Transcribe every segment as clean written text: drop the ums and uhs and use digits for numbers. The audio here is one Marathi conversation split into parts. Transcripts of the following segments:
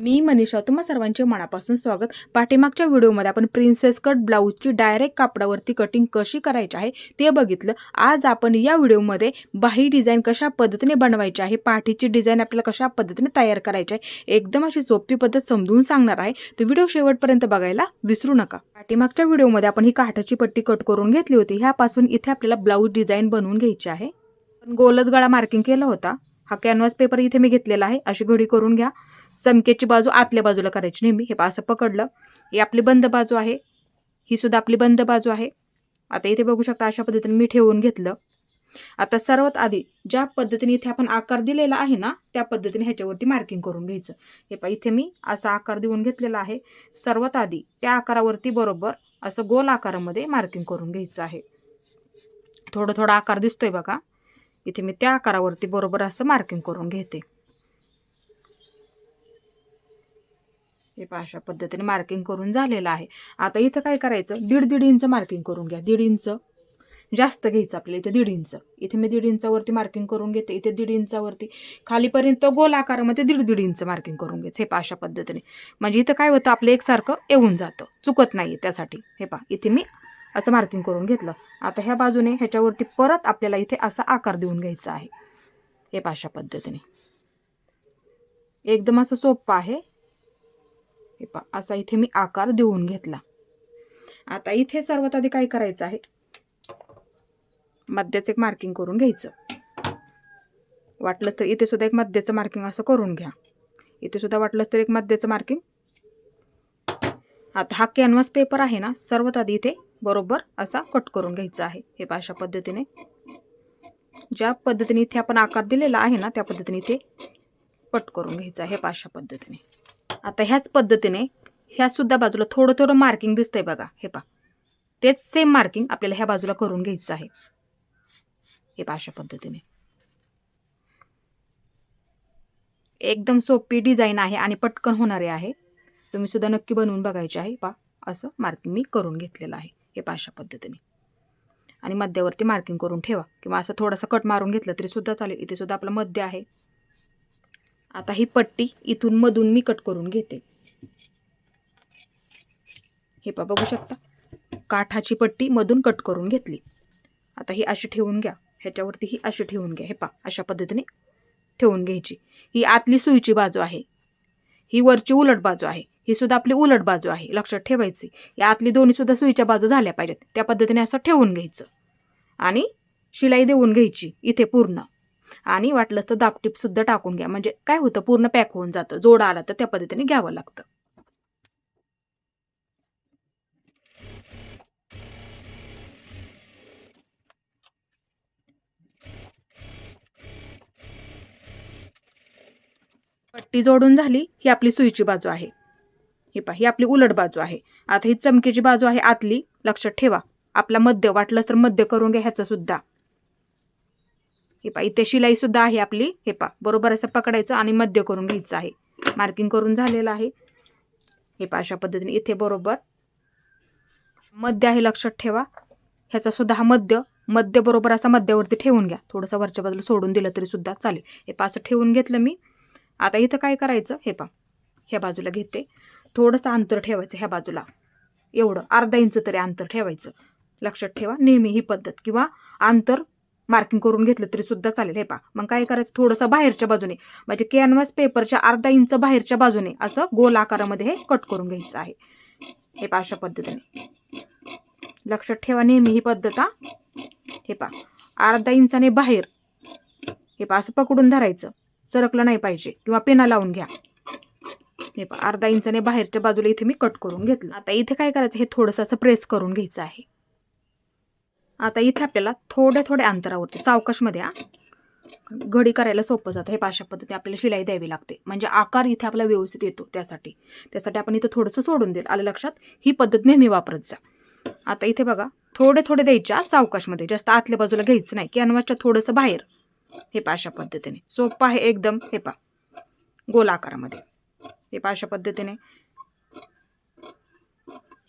मी मनीषा, तुम्हा सर्वांचे मनापासून स्वागत। पाठीमागच्या व्हिडिओमध्ये आपण प्रिन्सेस कट ब्लाऊजची डायरेक्ट कापडावरती कटिंग कशी करायची आहे ते बघितलं। आज आपण या व्हिडिओमध्ये बाही डिझाइन कशा पद्धतीने बनवायची आहे, पाठीची डिझाइन आपल्याला कशा पद्धतीने तयार करायची आहे, एकदम अशी सोपी पद्धत समजून सांगणार आहे। तर व्हिडिओ शेवटपर्यंत बघायला विसरू नका। पाठीमागच्या व्हिडिओमध्ये आपण ही काठाची पट्टी कट करून घेतली होती। ह्यापासून इथे आपल्याला ब्लाऊज डिझाइन बनवून घ्यायची आहे। गोलच गळा मार्किंग केला होता। हा कॅनव्हास पेपर इथे मी घेतलेला आहे। अशी घडी करून घ्या। चमकेची बाजू आतल्या बाजूला करायची नेहमी। हे असं पकडलं, ही आपली बंद बाजू आहे, ही सुद्धा आपली बंद बाजू आहे। आता इथे बघू शकता अशा पद्धतीने मी ठेवून घेतलं। आता सर्वात आधी ज्या पद्धतीने इथे आपण आकार दिलेला आहे ना, त्या पद्धतीने ह्याच्यावरती मार्किंग करून घ्यायचं। हे पहा इथे मी असा आकार देऊन घेतलेला आहे। सर्वात आधी त्या आकारावरती बरोबर असं गोल आकारामध्ये मार्किंग करून घ्यायचं आहे। थोडं थोडा आकार दिसतोय बघा, इथे मी त्या आकारावरती बरोबर असं मार्किंग करून घेते। हे अशा पद्धतीने मार्किंग करून झालेलं आहे। आता इथं काय करायचं, 1.5 इंच मार्किंग करून घ्या। 1.5 इंच जास्त घ्यायचं आपल्याला, इथे 1.5 इंच। इथे मी 1.5 इंचावरती मार्किंग करून घेते। इथे 1.5 इंचावरती खालीपर्यंत गोल आकारामध्ये 1.5 इंच मार्किंग करून घ्यायचं। हे अशा पद्धतीने, म्हणजे इथं काय होतं, आपलं एकसारखं येऊन जातं, चुकत नाही त्यासाठी। हे इथे मी असं मार्किंग करून घेतलं। आता ह्या बाजूने ह्याच्यावरती परत आपल्याला इथे असा आकार देऊन घ्यायचा आहे। हे अशा पद्धतीने एकदम असं सोपं आहे। हे असा इथे मी आकार देऊन घेतला। आता इथे सर्वात आधी काय करायचं आहे, मध्याचं एक मार्किंग करून घ्यायचं। वाटलं तर इथे सुद्धा एक मध्याचं मार्किंग असं करून घ्या। इथे सुद्धा वाटलं तर एक मध्याचं मार्किंग। आता हा कॅनव्हास पेपर आहे ना, सर्वात आधी इथे बरोबर असा कट करून घ्यायचा आहे। हे अशा पद्धतीने ज्या पद्धतीने इथे आपण आकार दिलेला आहे ना, त्या पद्धतीने इथे कट करून घ्यायचा आहे। हे अशा पद्धतीने आता ह्याच पद्धतीने ह्या सुद्धा बाजूला थोडं थोडं मार्किंग दिसतंय बघा। हे तेच सेम मार्किंग आपल्याला ह्या बाजूला करून घ्यायचं आहे। हे अशा पद्धतीने एकदम सोपी डिझाइन आहे आणि पटकन होणारे आहे। तुम्ही सुद्धा नक्की बनवून बघायचे आहे। असं मार्किंग मी करून घेतलेलं आहे। हे अशा पद्धतीने आणि मध्यावरती मार्किंग करून ठेवा, किंवा असं थोडंसं कट मारून घेतलं तरी सुद्धा चालेल। इथे सुद्धा आपलं मध्य आहे। आता ही पट्टी इथून मधून मी कट करून घेते। हे बघू शकता, काठाची पट्टी मधून कट करून घेतली। आता ही अशी ठेवून घ्या, ह्याच्यावरती ही अशी ठेवून घ्या। हे अशा पद्धतीने ठेवून घ्यायची। ही आतली सुईची बाजू आहे, ही वरची उलट बाजू आहे, ही सुद्धा आपली उलट बाजू आहे, लक्षात ठेवायची। या आतली दोन्ही सुद्धा सुईच्या बाजू झाल्या पाहिजेत, त्या पद्धतीने असं ठेवून घ्यायचं आणि शिलाई देऊन घ्यायची इथे पूर्ण। आणि वाटलं तर दाबटीप सुद्धा टाकून घ्या, म्हणजे काय होतं, पूर्ण पॅक होऊन जातं। जोडा आला तर त्या पद्धतीने घ्यावं लागतं। पट्टी जोडून झाली, ही आपली सुईची बाजू आहे। ही आपली उलट बाजू आहे। आता ही चमकीची बाजू आहे आतली, लक्षात ठेवा। आपला मध्य वाटलं तर मध्य करून घ्या ह्याचं सुद्धा। इथे शिलाई सुद्धा आहे आपली। हे बरोबर असं पकडायचं आणि मध्य करून घ्यायचं आहे। मार्किंग करून झालेलं आहे। हे अशा पद्धतीने इथे बरोबर मध्य आहे, लक्षात ठेवा। ह्याचा सुद्धा हा मध्य बरोबर असा मध्यावरती ठेवून घ्या। थोडंसं वरच्या बाजूला सोडून दिलं तरी सुद्धा चालेल। हे असं ठेवून घेतलं मी। आता इथं काय करायचं, हे ह्या बाजूला घेते, थोडंसं अंतर ठेवायचं ह्या बाजूला, एवढं अर्धा इंच तरी अंतर ठेवायचं। लक्षात ठेवा नेहमी ही पद्धत, किंवा अंतर मार्किंग करून घेतलं तरी सुद्धा चालेल। हे मग काय करायचं, थोडंसं बाहेरच्या बाजूने, म्हणजे कॅनव्हास पेपरच्या अर्धा इंच बाहेरच्या बाजूने असं गोल आकारामध्ये हे कट करून घ्यायचं आहे। हे अशा पद्धतीने लक्षात ठेवा नेहमी ही पद्धत। हे अर्धा इंचाने बाहेर, हे असं पकडून धरायचं, सरकलं नाही पाहिजे, किंवा पेना लावून घ्या। हे अर्धा इंचाने बाहेरच्या बाजूला इथे मी कट करून घेतलं। आता इथे काय करायचं, हे थोडंसं असं प्रेस करून घ्यायचं आहे। आता इथे आपल्याला थोड्या थोड्या अंतरावरती सावकाशमध्ये घडी करायला सोपं जातं। हे अशा पद्धतीने आपल्याला शिलाई द्यावी लागते, म्हणजे आकार इथे आपला व्यवस्थित येतो। त्यासाठी आपण इथं थोडंसं सोडून देईल, आलं लक्षात। ही पद्धत नेहमी वापरत जा। आता इथे बघा, थोडे थोडे द्यायच्या सावकाशमध्ये, जास्त आतल्या बाजूला घ्यायचं नाही, कॅनव्हासच्या थोडंसं बाहेर। हे अशा पद्धतीने सोपं आहे एकदम। हे गोल आकारामध्ये, हे अशा पद्धतीने।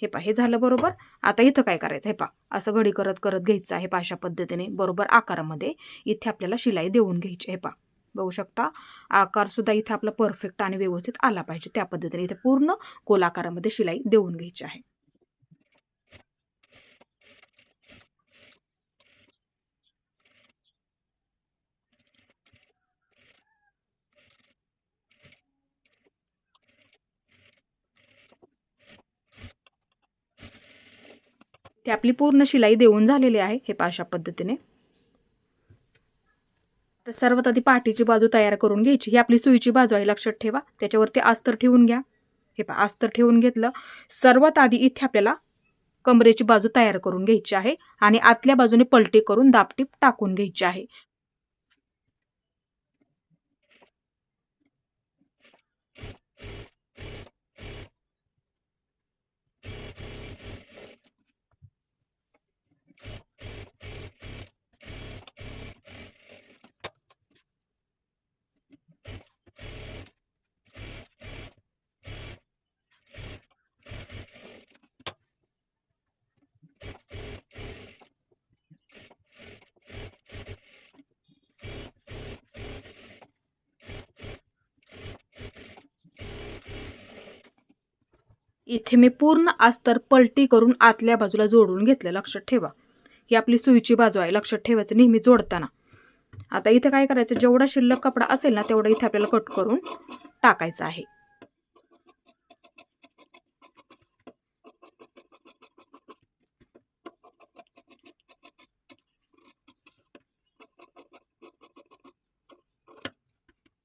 हे झालं बरोबर। आता इथं काय करायचं, हे असं घडी करत करत घ्यायचं आहे। अशा पद्धतीने बरोबर आकारामध्ये इथे आपल्याला शिलाई देऊन घ्यायची। हे बघू शकता आकार सुद्धा इथे आपला परफेक्ट आणि व्यवस्थित आला पाहिजे. त्या पद्धतीने इथे पूर्ण गोलाकारामध्ये शिलाई देऊन घ्यायची आहे. ती आपली पूर्ण शिलाई देऊन झालेली आहे. हे अशा पद्धतीने. तर सर्वात आधी पाठीची बाजू तयार करून घ्यायची. ही आपली सुईची बाजू आहे, लक्षात ठेवा. त्याच्यावरती अस्तर ठेवून घ्या. हे पहा अस्तर ठेवून घेतलं. सर्वात आधी इथे आपल्याला कमरेची बाजू तयार करून घ्यायची आहे आणि आतल्या बाजूने पलटी करून दाबटीप टाकून घ्यायची आहे. इथे मी पूर्ण अस्तर पलटी करून आतल्या बाजूला जोडून घेतलं, लक्षात ठेवा. ही आपली सुईची बाजू आहे, लक्षात ठेवायचं नेहमी जोडताना. आता इथे काय करायचं, जेवढा शिल्लक कपडा असेल ना तेवढा इथे आपल्याला कट करून टाकायचा आहे.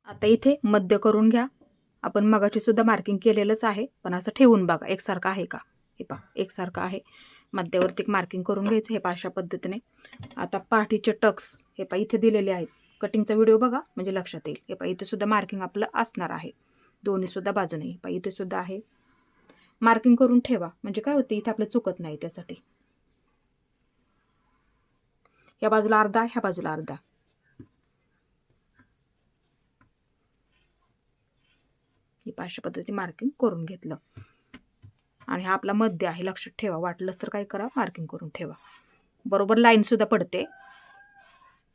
आता इथे मध्य करून घ्या. आपण मगाची सुद्धा मार्किंग केलेलंच आहे, पण असं ठेवून बघा एकसारखं आहे का. हे पहा एकसारखं आहे. मध्यावरती एक मार्किंग करून घ्यायचं. हे पहा अशा पद्धतीने. आता पाठीचे टक्स हे पहा इथे दिलेले आहेत. कटिंगचा व्हिडिओ बघा म्हणजे लक्षात येईल. हे पहा इथे सुद्धा मार्किंग आपलं असणार आहे, दोन्ही सुद्धा बाजूने. हे पहा इथे सुद्धा आहे. मार्किंग करून ठेवा म्हणजे काय होते, इथे आपलं चुकत नाही. त्यासाठी या बाजूला अर्धा, ह्या बाजूला अर्धा. ही अशा पद्धतीने मार्किंग करून घेतलं. आणि हा आपला मध्य आहे, लक्षात ठेवा. वाटलंच तर काय करा, मार्किंग करून ठेवा. बरोबर लाईन सुद्धा पडते.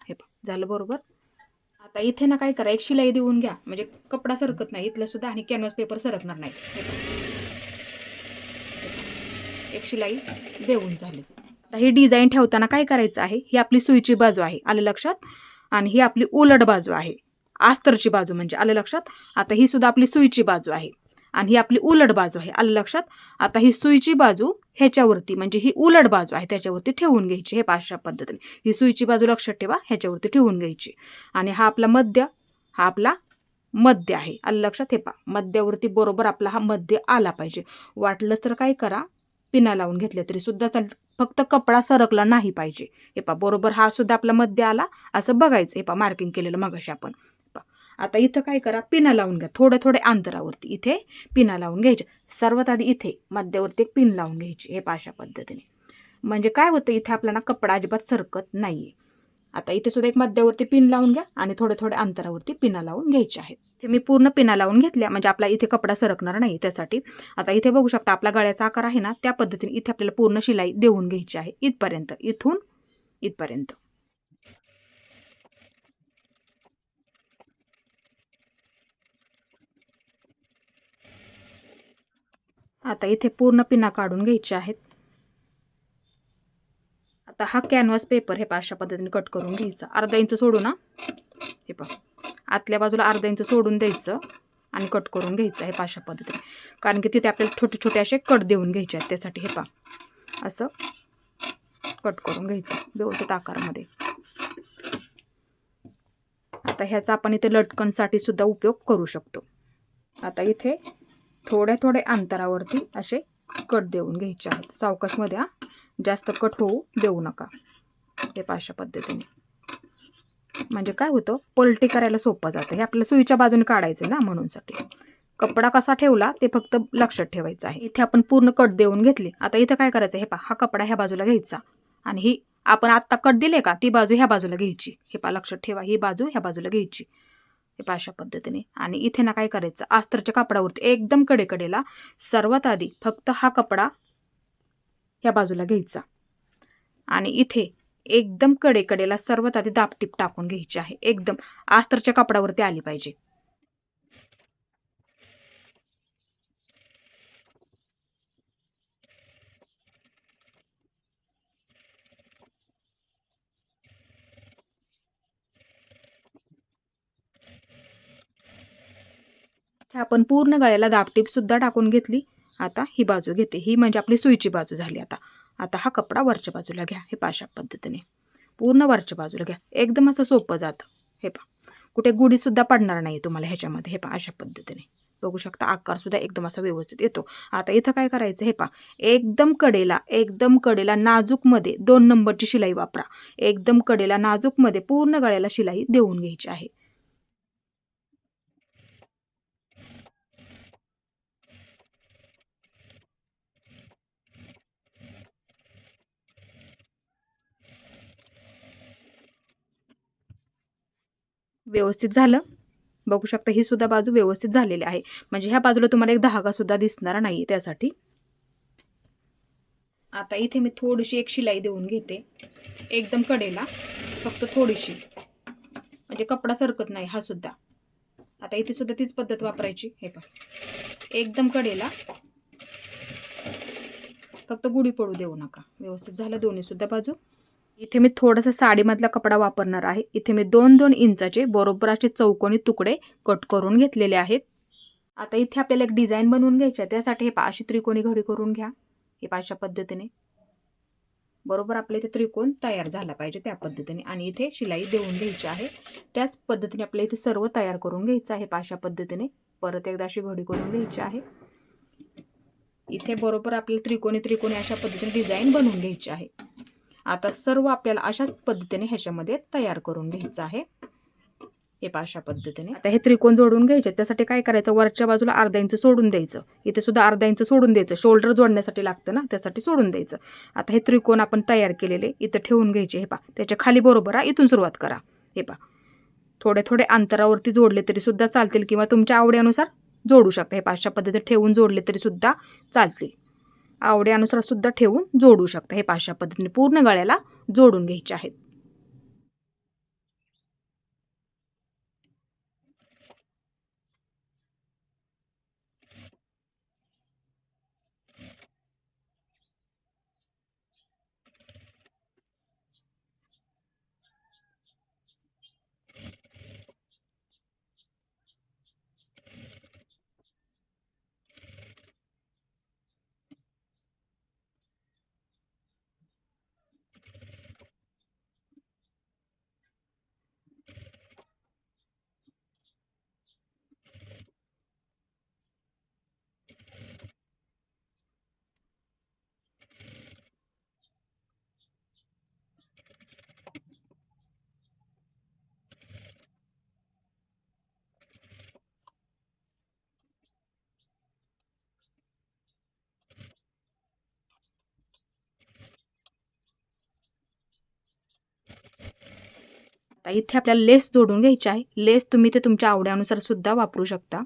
हे झालं बरोबर. आता इथे ना काय करा, एक शिलाई देऊन घ्या म्हणजे कपडा सरकत नाही इथलं सुद्धा आणि कॅनव्हास पेपर सरकणार नाही. एक शिलाई देऊन झाली. आता ही डिझाईन ठेवताना काय करायचं आहे, ही आपली सुईची बाजू आहे, आलं लक्षात. आणि ही आपली उलट बाजू आहे, आस्तरची बाजू म्हणजे, आलं लक्षात. आता ही सुद्धा आपली सुईची बाजू आहे आणि ही आपली उलट बाजू आहे, आलं लक्षात. आता ही सुईची बाजू ह्याच्यावरती म्हणजे ही उलट बाजू आहे त्याच्यावरती ठेवून घ्यायची. हे अशा पद्धतीने ही सुईची बाजू लक्षात ठेवा, ह्याच्यावरती ठेवून घ्यायची. आणि हा आपला मध्य, हा आपला मध्य आहे, आलं लक्षात. हे पहा मध्यावरती बरोबर आपला हा मध्य आला पाहिजे. वाटलंच तर काय करा, पिना लावून घेतल्या तरी सुद्धा चालतं, फक्त कपडा सरकला नाही पाहिजे. हे पहा बरोबर हा सुद्धा आपला मध्य आला असं बघायचं. हे पहा मार्किंग केलेलं मगाशी आपण. आता इथं काय करा, पिना लावून घ्या थोड्या थोड्या अंतरावरती. इथे पिना लावून घ्यायचे. सर्वात आधी इथे मध्यावरती एक पिन लावून घ्यायची. हे अशा पद्धतीने म्हणजे काय होतं, इथे आपल्याला कपडा अजिबात सरकत नाहीये. आता इथे सुद्धा एक मध्यावरती पिन लावून घ्या आणि थोड्या थोड्या अंतरावरती पिना लावून घ्यायची आहेत. ते मी पूर्ण पिना लावून घेतल्या म्हणजे आपला इथे कपडा सरकणार नाही त्यासाठी. आता इथे बघू शकता आपला गळ्याचा आकार आहे ना, त्या पद्धतीने इथे आपल्याला पूर्ण शिलाई देऊन घ्यायची आहे इथपर्यंत, इथून इथपर्यंत. आता इथे पूर्ण पिना काढून घ्यायचे आहेत. आता हा कॅनव्हास पेपर हे अशा पद्धतीने कट करून घ्यायचा. अर्धा इंच सोडू ना, हे पहा आतल्या बाजूला अर्धा इंच सोडून द्यायचं आणि कट करून घ्यायचं. हे अशा पद्धतीने, कारण की तिथे आपल्याला छोटे छोटे असे कट देऊन घ्यायचे आहेत त्यासाठी. हे पहा असं कट करून घ्यायचं व्यवस्थित आकारामध्ये. आता ह्याचा आपण इथे लटकनसाठी सुद्धा उपयोग करू शकतो. आता इथे थोड्या थोड्या अंतरावरती असे कट देऊन घ्यायचे आहेत. सावकाशमध्ये, जास्त कट होऊ देऊ नका. हे अशा पद्धतीने म्हणजे काय होतं, पलटी करायला सोपं जातं. हे आपल्याला सुईच्या बाजूने काढायचं ना, म्हणूनसाठी. कपडा कसा ठेवला ते फक्त लक्षात ठेवायचं आहे. इथे आपण पूर्ण कट देऊन घेतली. आता इथे काय करायचं, हे पहा हा कपडा ह्या बाजूला घ्यायचा आणि ही आपण आत्ता कट दिले का ती बाजू ह्या बाजूला घ्यायची. हे पहा लक्षात ठेवा, ही बाजू ह्या बाजूला घ्यायची. हे पहा अशा पद्धतीने. आणि इथे ना काय करायचं, अस्तरच्या कापडावरती एकदम कडेकडेला सर्वात आधी फक्त हा कपडा ह्या बाजूला घ्यायचा आणि इथे एकदम कडेकडेला सर्वात आधी दाबटीप टाकून घ्यायची आहे. एकदम अस्तरच्या कपड्यावरती आली पाहिजे. आपण पूर्ण गळ्याला दाबटीप सुद्धा टाकून घेतली. आता ही बाजू घेते, ही म्हणजे आपली सुईची बाजू झाली. आता हा कपडा वरच्या बाजूला घ्या. हे अशा पद्धतीने पूर्ण वरच्या बाजूला घ्या. एकदम असं सोपं जातं. हे कुठे गुढी सुद्धा पडणार नाही तुम्हाला ह्याच्यामध्ये. हे अशा पद्धतीने बघू शकता, आकार सुद्धा एकदम असा व्यवस्थित येतो. आता इथं काय करायचं, हे एकदम कडेला नाजूकमध्ये 2 नंबरची शिलाई वापरा. एकदम कडेला नाजूकमध्ये पूर्ण गळ्याला शिलाई देऊन घ्यायची आहे. व्यवस्थित झालं. बघू शकता ही सुद्धा बाजू व्यवस्थित झालेली आहे. म्हणजे ह्या बाजूला तुम्हाला एक धागा सुद्धा दिसणार नाही त्यासाठी. आता इथे मी थोडीशी एक शिलाई देऊन घेते, एकदम कडेला, फक्त थोडीशी, म्हणजे कपडा सरकत नाही हा सुद्धा. आता इथे सुद्धा तीच पद्धत वापरायची. हे एकदम कडेला, फक्त गुढी पडू देऊ नका. व्यवस्थित झालं दोन्ही सुद्धा बाजू. इथे मी थोडासा साडीमधला कपडा वापरणार आहे. इथे मी 2-2 इंचाचे बरोबर असे चौकोनी तुकडे कट करून घेतलेले आहेत. आता इथे आपल्याला एक डिझाईन बनवून घ्यायची आहे. त्यासाठी हे अशी त्रिकोणी घडी करून घ्या. हे अशा पद्धतीने बरोबर आपल्या इथे त्रिकोण तयार झाला पाहिजे त्या पद्धतीने. आणि इथे शिलाई देऊन घ्यायची आहे. त्याच पद्धतीने आपल्या इथे सर्व तयार करून घ्यायचं आहे. अशा पद्धतीने परत एकदा अशी घडी करून घ्यायची आहे. इथे बरोबर आपल्याला त्रिकोणी अशा पद्धतीने डिझाईन बनवून घ्यायची आहे. आता सर्व आपल्याला अशाच पद्धतीने ह्याच्यामध्ये तयार करून घ्यायचं आहे. हे अशा पद्धतीने आता हे त्रिकोण जोडून घ्यायचे. त्यासाठी काय करायचं, वरच्या बाजूला अर्धा इंच सोडून द्यायचं. इथे सुद्धा अर्धा इंच सोडून द्यायचं. शोल्डर जोडण्यासाठी लागतं ना, त्यासाठी सोडून द्यायचं. आता हे त्रिकोण आपण तयार केलेले इथं ठेवून घ्यायचे. हे त्याच्या खाली बरोबर इथून सुरुवात करा. हे थोडे अंतरावरती जोडले तरी सुद्धा चालतील, किंवा तुमच्या आवडीनुसार जोडू शकता. हे अशा पद्धतीने ठेवून जोडले तरी सुद्धा चालतील. आवडीनुसार सुद्धा ठेवून जोडू शकता. हे अशा पद्धतीने पूर्ण गळ्याला जोडून घ्यायचे आहेत. आता इथे आपल्याला लेस जोडून घ्यायची आहे. लेस तुम्ही ते तुमच्या आवडीनुसार सुद्धा वापरू शकता.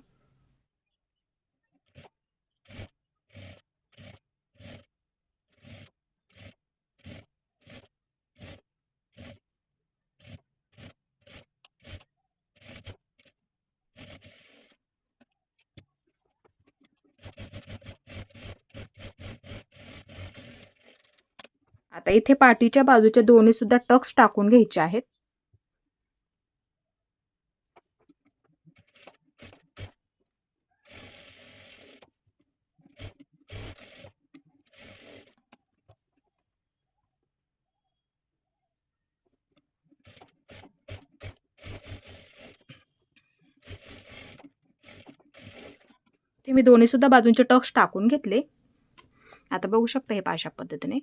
आता इथे पाठीच्या बाजूच्या दोन्ही सुद्धा टक्स टाकून घ्यायचे आहेत. ते मी दोन्ही सुद्धा बाजूंचे टक्स टाकून घेतले. आता बघू शकता हे अशा पद्धतीने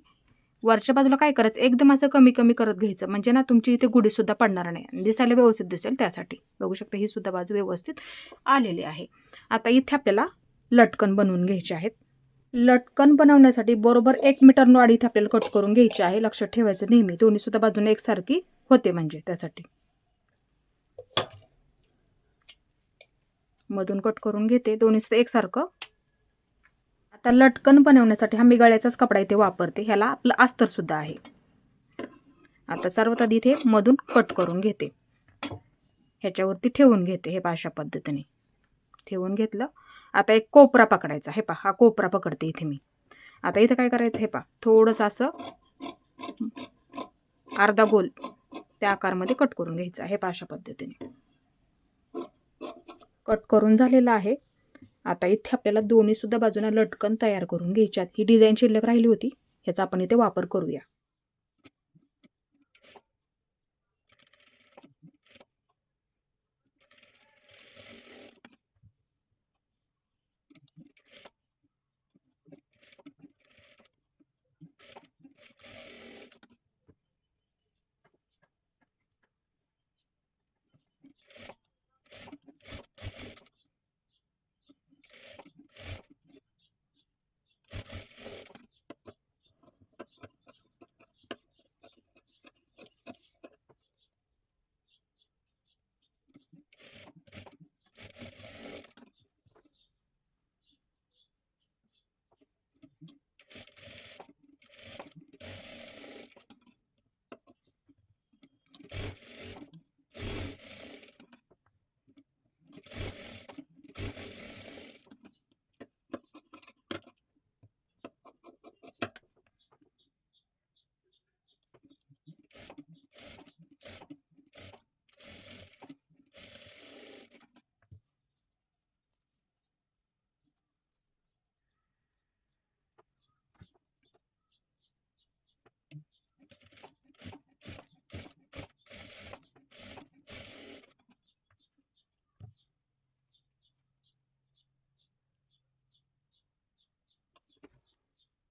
वरच्या बाजूला काय करायचं, एकदम असं कमी कमी करत घ्यायचं, म्हणजे ना तुमची इथे गुढी सुद्धा पडणार नाही, दिसायला व्यवस्थित दिसेल त्यासाठी. बघू शकता ही सुद्धा बाजू व्यवस्थित आलेली आहे. आता इथे आपल्याला लटकन बनवून घ्यायचे आहेत. लटकन बनवण्यासाठी बरोबर 1 मीटर वाढ इथे आपल्याला कट करून घ्यायची आहे. लक्षात ठेवायचं नेहमी दोन्ही सुद्धा बाजूने एकसारखी होते, म्हणजे त्यासाठी मधून कट करून घेते दोन्ही सुद्धा एकसारखं. आता लटकन बनवण्यासाठी हा मी गळ्याचाच कपडा इथे वापरते. ह्याला आपलं अस्तर सुद्धा आहे. आता सर्वात आधी इथे मधून कट करून घेते, ह्याच्यावरती ठेवून घेते. हे पहा अशा पद्धतीने ठेवून घेतलं. आता एक कोपरा पकडायचा. हे पहा हा कोपरा पकडते इथे मी. आता इथं काय करायचं, हे पहा थोडंसं असं अर्धा गोल त्या आकारमध्ये कट करून घ्यायचा. हे पहा अशा पद्धतीने कट करून झालेला आहे. आता इथे आपल्याला दोन्ही सुद्धा बाजूला लटकन तयार करून घ्यायच्यात. ही डिझाईन शिल्लक राहिली होती, ह्याचा आपण इथे वापर करूया.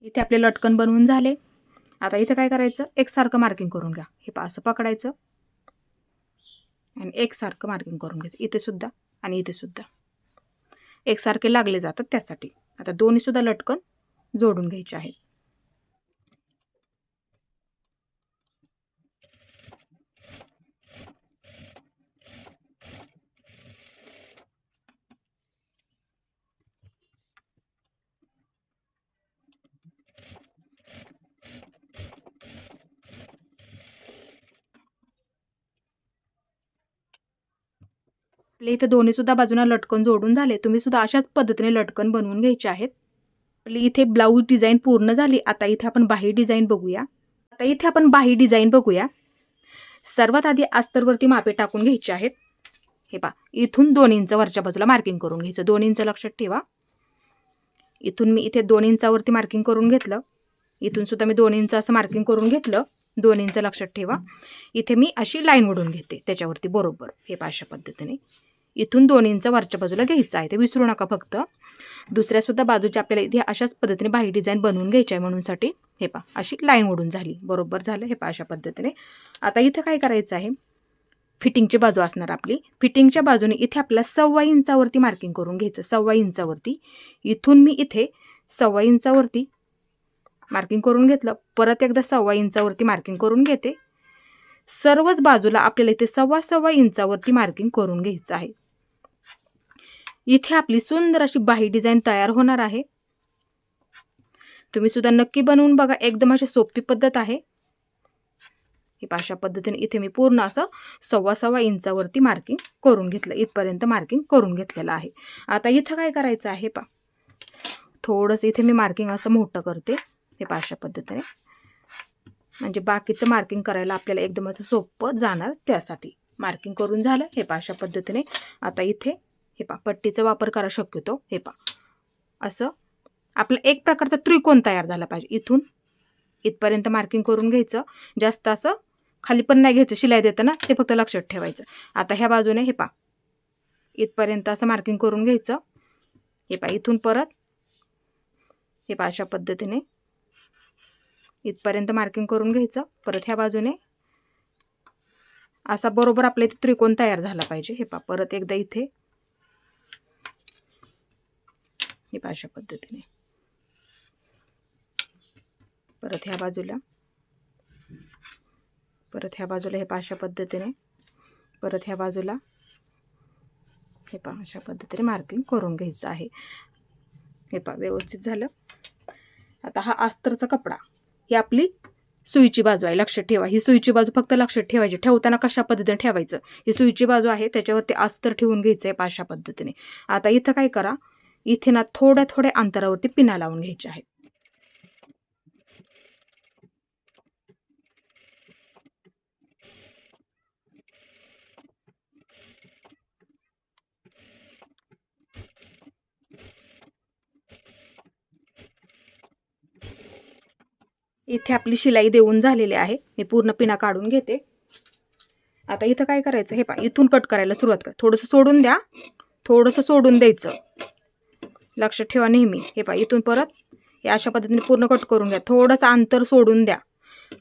इथे आपले लटकन बनवून झाले. आता इथे काय करायचं, एकसारखं मार्किंग करून घ्या. हे पहा असं पकडायचं आणि एकसारखं मार्किंग करून घ्यायचं. इथे सुद्धा आणि इथे सुद्धा एकसारखे लागले जातात त्यासाठी. आता दोन्ही सुद्धा लटकन जोडून घ्यायचे आहेत. आपले इथे दोन्ही सुद्धा बाजूला लटकन जोडून झाले. तुम्ही सुद्धा अशाच पद्धतीने लटकन बनवून घ्यायचे आहेत. आपली इथे ब्लाऊज डिझाईन पूर्ण झाली. आता इथे आपण बाही डिझाईन बघूया. सर्वात आधी अस्तरवरती मापे टाकून घ्यायचे आहेत. हे पहा इथून 2 इंच वरच्या बाजूला मार्किंग करून घ्यायचं. 2 इंच लक्षात ठेवा. इथून मी इथे 2 इंचावरती मार्किंग करून घेतलं. इथून सुद्धा मी 2 इंच असं मार्किंग करून घेतलं. 2 इंच लक्षात ठेवा. इथे मी अशी लाईन ओढून घेते त्याच्यावरती बरोबर. हे पहा अशा पद्धतीने इथून 2 इंच वरच्या बाजूला घ्यायचं आहे. ते विसरू नका. फक्त दुसऱ्या सुद्धा बाजूच्या आपल्याला इथे अशाच पद्धतीने बाही डिझाईन बनवून घ्यायची आहे. म्हणूनसाठी हे पहा अशी लाईन ओढून झाली. बरोबर झालं. हे पहा अशा पद्धतीने. आता इथे काय करायचं आहे, फिटिंगची बाजू असणार आपली. फिटिंगच्या बाजूने इथे आपल्याला 1.25 इंचावरती मार्किंग करून घ्यायचं. 1.25 इंचावरती इथून मी इथे 1.25 इंचावरती मार्किंग करून घेतलं. परत एकदा 1.25 इंचावरती मार्किंग करून घेते. सर्वच बाजूला आपल्याला इथे 1.25 इंचावरती मार्किंग करून घ्यायचं आहे. इथे आपली सुंदर अशी बाही डिझाईन तयार होणार आहे. तुम्ही सुद्धा नक्की बनवून बघा. एकदम अशी सोपी पद्धत आहे. ही अशा पद्धतीने इथे मी पूर्ण असं 1.25 इंचावरती मार्किंग करून घेतलं. इथपर्यंत मार्किंग करून घेतलेलं आहे. आता इथं काय करायचं आहे पहा, थोडंसं इथे मी मार्किंग असं मोठं करते. हे पहा अशा पद्धतीने, म्हणजे बाकीचं मार्किंग करायला आपल्याला एकदम असं सोपं जाणार. त्यासाठी मार्किंग करून झालं. हे पहा अशा पद्धतीने. आता इथे हे पहा पट्टीचा वापर करा शक्यतो. हे पहा असं आपलं एक प्रकारचा त्रिकोण तयार झाला पाहिजे. इथून इथपर्यंत मार्किंग करून घ्यायचं. जास्त असं खाली पण नाही घ्यायचं. शिलाई देताना ते फक्त लक्षात ठेवायचं. आता ह्या बाजूने हे पहा इथपर्यंत असं मार्किंग करून घ्यायचं. हे पहा इथून परत हे पहा अशा पद्धतीने इथपर्यंत मार्किंग करून घ्यायचं. परत ह्या बाजूने असा बरोबर आपल्या इथे त्रिकोण तयार झाला पाहिजे. हे पहा परत एकदा इथे हे पहा अशा पद्धतीने. परत ह्या बाजूला हे पहा अशा पद्धतीने. परत ह्या बाजूला हे पहा अशा पद्धतीने मार्किंग करून घ्यायचं आहे. हे पहा व्यवस्थित झालं. आता हा अस्तरचा कपडा, ही आपली सुईची बाजू आहे, लक्षात ठेवा. ही सुईची बाजू फक्त लक्षात ठेवायची. ठेवताना कशा पद्धतीने ठेवायचं, ही सुईची बाजू आहे त्याच्यावरती अस्तर ठेवून घ्यायचं आहे अशा पद्धतीने. आता इथं काय करा, इथे ना थोड्या थोड्या अंतरावरती पिना लावून घ्यायच्या आहेत. इथे आपली शिलाई देऊन झालेली आहे. मी पूर्ण पिना काढून घेते. आता इथं काय करायचं, हे पहा, इथून कट करायला सुरुवात करा. थोडंसं सोडून द्या, थोडंसं सोडून द्यायचं, लक्षात ठेवा नेहमी. हे पहा, इथून परत हे अशा पद्धतीने पूर्ण कट करून घ्या. थोडंसं अंतर सोडून द्या,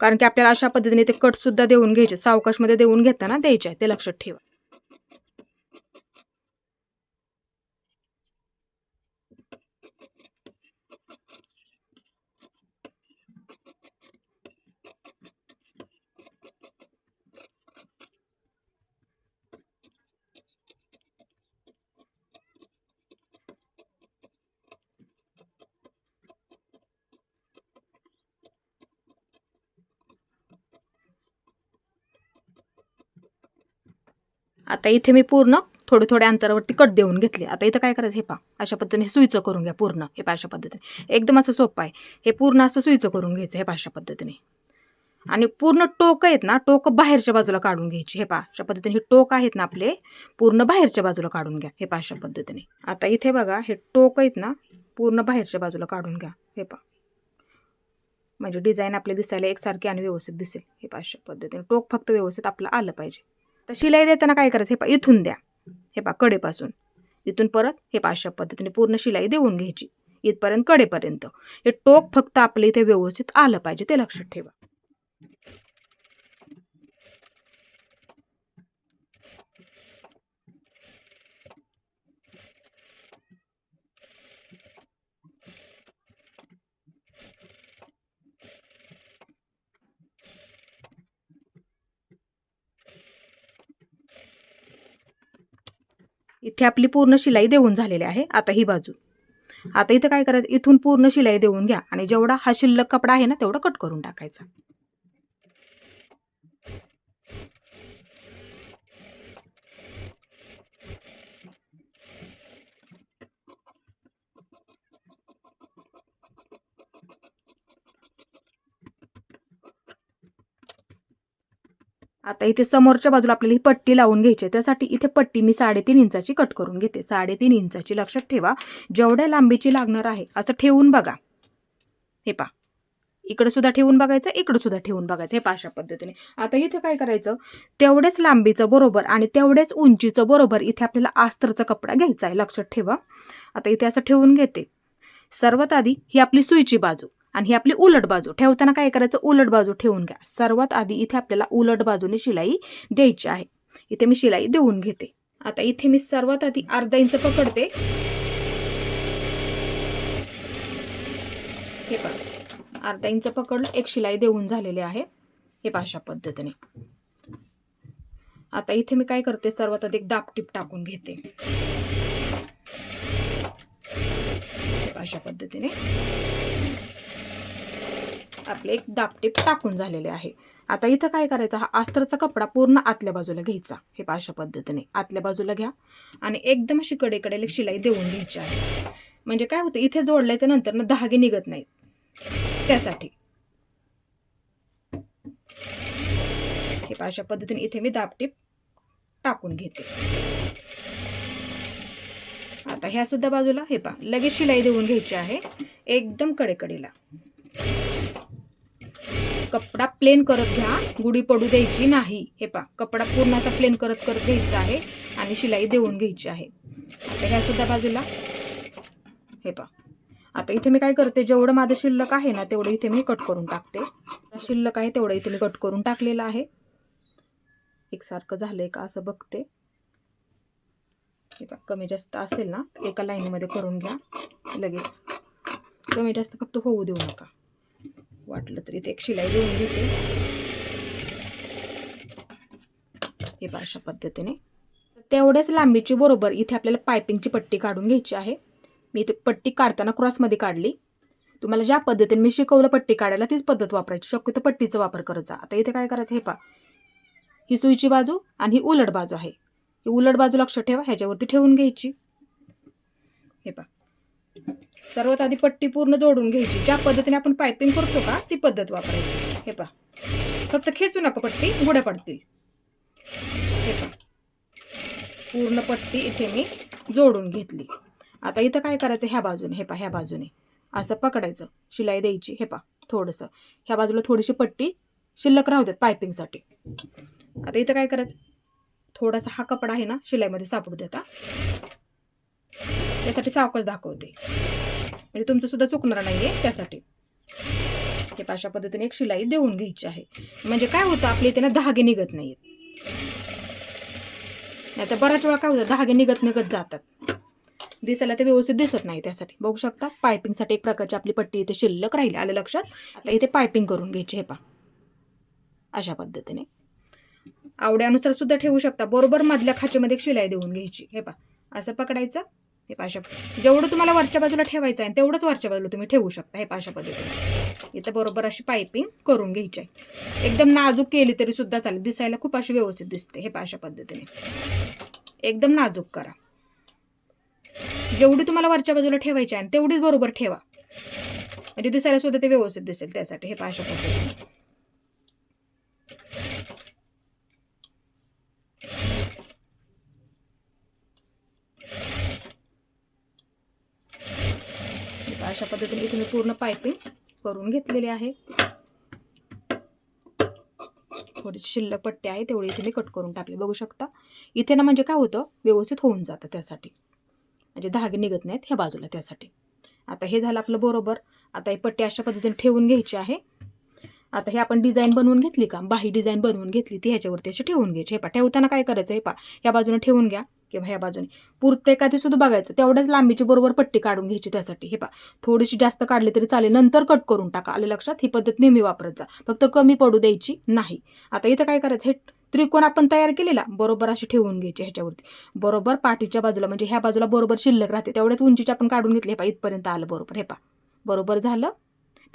कारण की आपल्याला अशा पद्धतीने ते कटसुद्धा देऊन घ्यायचे, सावकाशमध्ये देऊन घेताना द्यायचे आहे, ते लक्षात ठेवा. आता इथे मी पूर्ण थोडे थोडे अंतरावरती कट देऊन घेतले. आता इथं काय करायचं, हे पहा, अशा पद्धतीने सुईचं करून घ्या पूर्ण. हे पहा, अशा पद्धतीने एकदम असं सोपं आहे. हे पूर्ण असं सुईचं करून घ्यायचं, हे पहा, अशा पद्धतीने. आणि पूर्ण टोक आहेत ना, टोक बाहेरच्या बाजूला काढून घ्यायची. हे पहा, अशा पद्धतीने हे टोक आहेत ना आपले, पूर्ण बाहेरच्या बाजूला काढून घ्या. हे पहा, अशा पद्धतीने. आता इथे बघा, हे टोक आहेत ना, पूर्ण बाहेरच्या बाजूला काढून घ्या. हे पहा, म्हणजे डिझाईन आपले दिसायला एकसारखी आणि व्यवस्थित दिसेल. हे पहा, अशा पद्धतीने टोक फक्त व्यवस्थित आपलं आलं पाहिजे. तर शिलाई देताना काय करायचं, हे पहा, इथून द्या. हे पहा, कडेपासून इथून परत हे पहा, अशा पद्धतीने पूर्ण शिलाई देऊन घ्यायची इथपर्यंत, कडेपर्यंत. हे टोक फक्त आपलं इथे व्यवस्थित आलं पाहिजे, ते लक्षात ठेवा. इथे आपली पूर्ण शिलाई देऊन झालेली आहे. आता ही बाजू, आता इथं काय करायचं, इथून पूर्ण शिलाई देऊन घ्या आणि जेवढा हा शिल्लक कपडा आहे ना तेवढा कट करून टाकायचा. आता इथे समोरच्या बाजूला आपल्याला ही पट्टी लावून घ्यायची आहे. त्यासाठी इथे पट्टी मी 3.5 इंचाची कट करून घेते. 3.5 इंचाची, लक्षात ठेवा. जेवढ्या लांबीची लागणार आहे असं ठेवून बघा. हे पहा, इकडे सुद्धा ठेवून बघायचं, इकडे सुद्धा ठेवून बघायचं, हे पहा, अशा पद्धतीने. आता इथे काय करायचं, तेवढेच लांबीचं बरोबर आणि तेवढेच उंचीचं बरोबर इथे आपल्याला अस्तरचा कपडा घ्यायचा आहे, लक्षात ठेवा. आता इथे असं ठेवून घेते. सर्वात आधी ही आपली सुईची बाजू आणि ही आपली उलट बाजू. ठेवताना काय करायचं, उलट बाजू ठेवून घ्या. सर्वात आधी इथे आपल्याला उलट बाजूने शिलाई द्यायची आहे. इथे मी शिलाई देऊन घेते. आता इथे मी सर्वात आधी अर्धा इंच पकडते. हे पहा, अर्धा इंच पकडलं, एक शिलाई देऊन झालेली आहे. हे पहा, अशा पद्धतीने. आता इथे मी काय करते, सर्वात आधी एक दाबटीप टाकून घेते, अशा पद्धतीने. आपले एक दाबटीप टाकून झालेले आहे. आता इथं काय करायचं, हा अस्तरचा कपडा पूर्ण आतल्या बाजूला घ्यायचा. हे पहा, अशा पद्धतीने आतल्या बाजूला घ्या आणि एकदम अशी कडेकडे एक शिलाई देऊन घ्यायची आहे. म्हणजे काय होतं, इथे जोडल्याच्या नंतर ना धागे निघत नाहीत, त्यासाठी. हे पहा, अशा पद्धतीने इथे मी दाबटीप टाकून घेते. आता ह्या सुद्धा बाजूला हे पहा, लगेच शिलाई देऊन घ्यायची आहे, एकदम कडेकडेला. कपडा प्लेन करत घ्या, गुढी पडू द्यायची नाही. हे पहा, कपडा पूर्ण असा प्लेन करत करत घ्यायचा आहे आणि शिलाई देऊन घ्यायची आहे. आता ह्या सुद्धा बाजूला हे पहा. आता इथे मी काय करते, जेवढं माझं शिल्लक आहे ना तेवढं इथे मी कट करून टाकते. शिल्लक आहे तेवढं इथे मी कट करून टाकलेलं आहे. एकसारखं झालंय का असं बघते. हे पहा, कमी जास्त असेल ना एका लाईनीमध्ये करून घ्या लगेच. कमी जास्त फक्त होऊ देऊ नका. वाटलं तरी इथे एक शिलाई देऊन घेते. हे पहा, अशा पद्धतीने. तेवढ्याच लांबीची बरोबर इथे आपल्याला पायपिंगची पट्टी काढून घ्यायची आहे. मी इथे पट्टी काढताना क्रॉसमध्ये काढली. तुम्हाला ज्या पद्धतीने मी शिकवलं पट्टी काढायला तीच पद्धत वापरायची, शक्यतो पट्टीचा वापर करायचा. आता इथे काय करायचं हे पहा, ही सुईची बाजू आणि ही उलट बाजू आहे. ही उलट बाजू लक्षात ठेवा, ह्याच्यावरती ठेवून घ्यायची. हे पहा, सर्वात आधी पट्टी पूर्ण जोडून घ्यायची. ज्या पद्धतीने आपण पायपिंग करतो का ती पद्धत वापरायची. हे पहा, फक्त खेचू नका, पट्टी गुड्या पडतील. हे पहा, पूर्ण पट्टी इथे मी जोडून घेतली. आता इथं काय करायचं, ह्या बाजूने हे पहा, ह्या बाजूने असं पकडायचं, शिलाई द्यायची. हे पहा, थोडंसं ह्या बाजूला थोडीशी पट्टी शिल्लक राहू देत पायपिंगसाठी. आता इथं काय करायचं, थोडासा हा कपडा आहे ना शिलाईमध्ये सापडू देता, त्यासाठी सावकाश दाखवते म्हणजे तुमचं सुद्धा चुकणार नाहीये त्यासाठी. हे अशा पद्धतीने एक शिलाई देऊन घ्यायची आहे. म्हणजे काय होतं, आपल्या इथे ना धागे निघत नाहीत. नाही तर बऱ्याच वेळा काय होतं, धागे निघत जातात, दिसायला ते व्यवस्थित दिसत नाही. त्यासाठी बघू शकता, पायपिंगसाठी एक प्रकारची आपली पट्टी इथे शिल्लक राहिली. आलं लक्षात. आता इथे पायपिंग करून घ्यायची. हे पहा, अशा पद्धतीने आवड्यानुसार सुद्धा ठेवू शकता. बरोबर मधल्या खाचेमध्ये एक शिलाई देऊन घ्यायची. हे पहा, असं पकडायचं. हे पाशा जेवढं तुम्हाला वरच्या बाजूला ठेवायचं आहे तेवढंच वरच्या बाजूला तुम्ही ठेवू शकता. हे पाशा पद्धतीने इथं बरोबर अशी पायपिंग करून घ्यायची आहे. एकदम नाजूक केली तरी सुद्धा चालेल, दिसायला खूप अशी व्यवस्थित दिसते. हे पाशा पद्धतीने एकदम नाजूक करा. जेवढी तुम्हाला वरच्या बाजूला ठेवायची आहे तेवढीच बरोबर ठेवा, म्हणजे दिसायला सुद्धा ते व्यवस्थित दिसेल त्यासाठी. हे पाशा पद्धतीने अशा पद्धतीने इथे मी पूर्ण पायपिंग करून घेतलेली आहे. थोडी शिल्लक पट्टी आहे तेवढी इथे मी कट करून टाकली. बघू शकता इथे ना, म्हणजे काय होतं, व्यवस्थित होऊन जातं त्यासाठी, म्हणजे धागे निघत नाहीत ह्या बाजूला त्यासाठी. आता हे झालं आपलं बरोबर. आता ही पट्टी अशा पद्धतीने ठेवून घ्यायची आहे. आता हे आपण डिझाईन बनवून घेतली का, बाही डिझाईन बनवून घेतली ती ह्याच्यावरती अशी ठेवून घ्यायची. हे पहा, ठेवताना काय करायचं, हे पहा, ह्या बाजूने ठेवून घ्या किंवा ह्या बाजूने पुरते का ते सुद्धा बघायचं. तेवढ्याच लांबीची बरोबर पट्टी काढून घ्यायची त्यासाठी. हे पहा, थोडीशी जास्त काढली तरी चालेल, नंतर कट करून टाका. आले लक्षात. ही पद्धत नेहमी वापरत जा, फक्त कमी पडू द्यायची नाही. आता इथं काय करायचं, हे त्रिकोण आपण तयार केलेला बरोबर अशी ठेवून घ्यायची ह्याच्यावरती. बरोबर पाठीच्या बाजूला, म्हणजे ह्या बाजूला बरोबर शिल्लक राहते तेवढ्याच उंचीची आपण काढून घेतली. हे पहा, इथपर्यंत आलं बरोबर. हे पहा, बरोबर झालं.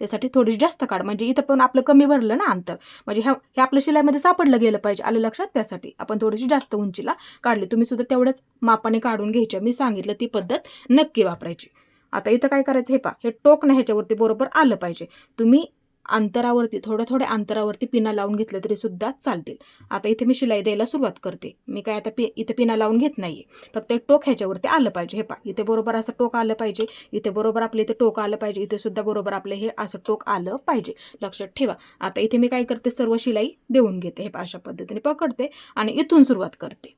त्यासाठी थोडी जास्त काढ, म्हणजे इथं पण आपलं कमी भरलं ना अंतर, म्हणजे हे आपलं शिलाईमध्ये सापडलं गेलं पाहिजे. आलं लक्षात. त्यासाठी आपण थोडीशी जास्त उंचीला काढली. तुम्ही सुद्धा तेवढ्याच मापाने काढून घ्यायच्या. मी सांगितलं ती पद्धत नक्की वापरायची. आता इथं काय करायचं, हे पहा, हे टोक ना ह्याच्यावरती बरोबर आलं पाहिजे. तुम्ही अंतरावरती थोड्या अंतरावरती पिना लावून घेतलं तरी सुद्धा चालतील. आता इथे मी शिलाई द्यायला सुरुवात करते. मी काय आता इथे पिना लावून घेत नाहीये, फक्त टोक ह्याच्यावरती आलं पाहिजे. हे पहा, इथे बरोबर असं टोक आलं पाहिजे, इथे बरोबर आपलं इथे टोक आलं पाहिजे, इथे सुद्धा बरोबर आपलं हे असं टोक आलं पाहिजे. लक्षात ठेवा. आता इथे मी काय करते, सर्व शिलाई देऊन घेते. हे पहा, अशा पद्धतीने पकडते आणि इथून सुरुवात करते.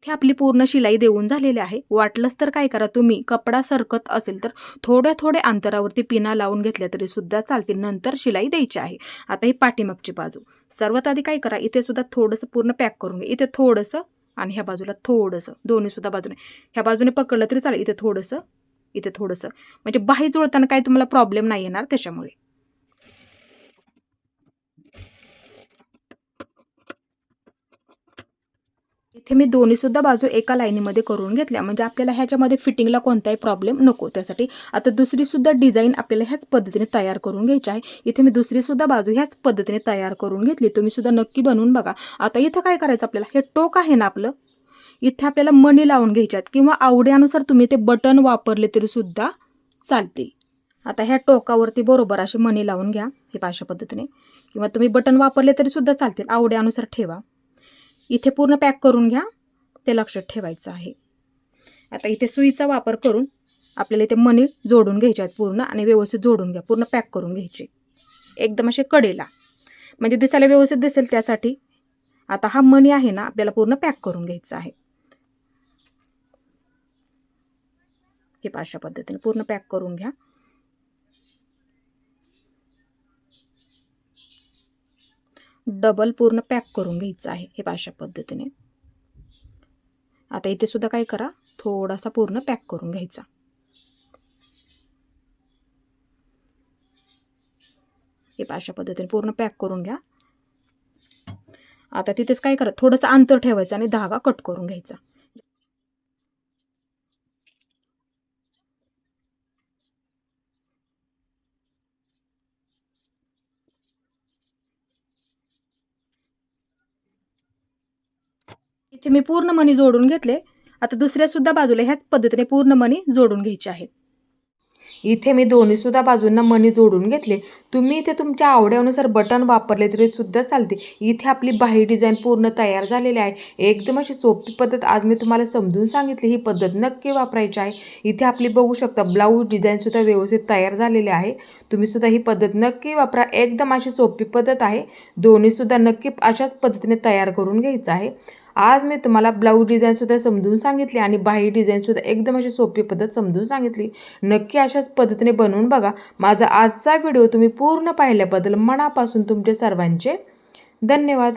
इथे आपली पूर्ण शिलाई देऊन झालेली आहे. वाटलंच तर काय करा, तुम्ही कपडा सरकत असेल तर थोड्या अंतरावरती पिना लावून घेतल्या तरी सुद्धा चालतील, नंतर शिलाई द्यायची आहे. आता ही पाठीमागची बाजू सर्वात आधी काय करा, इथे सुद्धा थोडंसं पूर्ण पॅक करून घ्या. इथे थोडंसं आणि ह्या बाजूला थोडंसं, दोन्ही सुद्धा बाजूने ह्या बाजूने पकडलं तरी चालेल. इथे थोडंसं, इथे थोडंसं, म्हणजे बाही जोडताना काही तुम्हाला प्रॉब्लेम नाही येणार त्याच्यामुळे. इथे मी दोन्ही सुद्धा बाजू एका लाईनीमध्ये करून घेतल्या, म्हणजे आपल्याला ह्याच्यामध्ये फिटिंगला कोणताही प्रॉब्लेम नको त्यासाठी. आता दुसरी सुद्धा डिझाईन आपल्याला ह्याच पद्धतीने तयार करून घ्यायची आहे. इथे मी दुसरी सुद्धा बाजू ह्याच पद्धतीने तयार करून घेतली. तुम्ही सुद्धा नक्की बनवून बघा. आता इथं काय करायचं, आपल्याला हे टोक आहे ना आपलं, इथे आपल्याला मणी लावून घ्यायच्यात किंवा आवड्यानुसार तुम्ही ते बटन वापरले तरी सुद्धा चालतील. आता ह्या टोकावरती बरोबर असे मणी लावून घ्या. हे अशा पद्धतीने, किंवा तुम्ही बटन वापरले तरी सुद्धा चालतील, आवड्यानुसार ठेवा. इथे पूर्ण पॅक करून घ्या, ते लक्षात ठेवायचं आहे. आता इथे सुईचा वापर करून आपल्याला इथे मणी जोडून घ्यायचे आहेत पूर्ण, आणि व्यवस्थित जोडून घ्या, पूर्ण पॅक करून घ्यायचे एकदम असे कडेला, म्हणजे दिसायला व्यवस्थित दिसेल त्यासाठी. आता हा मणी आहे ना आपल्याला पूर्ण पॅक करून घ्यायचा आहे. हे अशा पद्धतीने पूर्ण पॅक करून घ्या. डबल पूर्ण पॅक करून घ्यायचं आहे. हे अशा पद्धतीने आता इथे सुद्धा काय करा, थोडासा पूर्ण पॅक करून घ्यायचा. हे अशा पद्धतीने पूर्ण पॅक करून घ्या. आता तिथेच काय करा, थोडंसं अंतर ठेवायचं आणि धागा कट करून घ्यायचा. इथे मी पूर्ण मणी जोडून घेतले. आता दुसऱ्या सुद्धा बाजूला ह्याच पद्धतीने पूर्ण मणी जोडून घ्यायचे आहेत. इथे मी दोन्ही सुद्धा बाजूंना मणी जोडून घेतले. तुम्ही इथे तुमच्या आवडीनुसार बटन वापरले तरी सुद्धा चालते. इथे आपली बाही डिझाईन पूर्ण तयार झालेली आहे. एकदम अशी सोपी पद्धत आज मी तुम्हाला समजून सांगितली. ही पद्धत नक्की वापरायची आहे. इथे आपली बघू शकता ब्लाऊज डिझाईन सुद्धा व्यवस्थित तयार झालेली आहे. तुम्ही सुद्धा ही पद्धत नक्की वापरा. एकदम अशी सोपी पद्धत आहे. दोन्ही सुद्धा नक्की अशाच पद्धतीने तयार करून घ्यायचं आहे. आज मी तुम्हाला ब्लाऊज डिझाईन सुद्धा समजून सांगितली आणि बाही डिझाईन सुद्धा एकदम अशी सोपी पद्धत समजून सांगितली. नक्की अशाच पद्धतीने बनवून बघा. माझा आजचा व्हिडिओ तुम्ही पूर्ण पाहिल्याबद्दल मनापासून तुमचे सर्वांचे धन्यवाद.